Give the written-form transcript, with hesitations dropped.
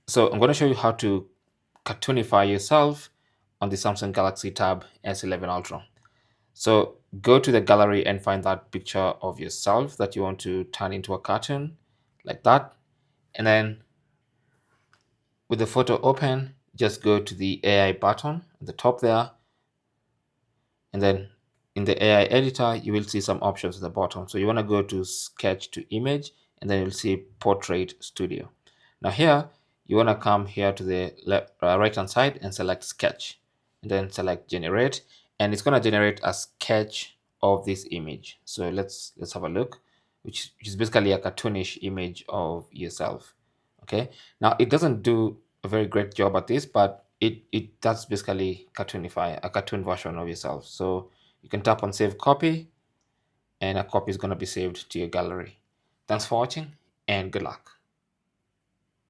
So I'm going to show you how to cartoonify yourself on the Samsung Galaxy Tab S11 Ultra. So go to the gallery and find that picture of yourself that you want to turn into a cartoon, like that. And then with the photo open, just go to the AI button at the top there. And then in the AI editor, you will see some options at the bottom. So you want to go to sketch to image, and then you'll see portrait studio. Now here, you want to come here to the right hand side and select sketch, and then select generate, and it's going to generate a sketch of this image. So let's have a look, which is basically a cartoonish image of yourself. Okay, now it doesn't do a very great job at this, but it does basically cartoonify a cartoon version of yourself. So you can tap on save copy, and a copy is going to be saved to your gallery. Thanks for watching, and good luck.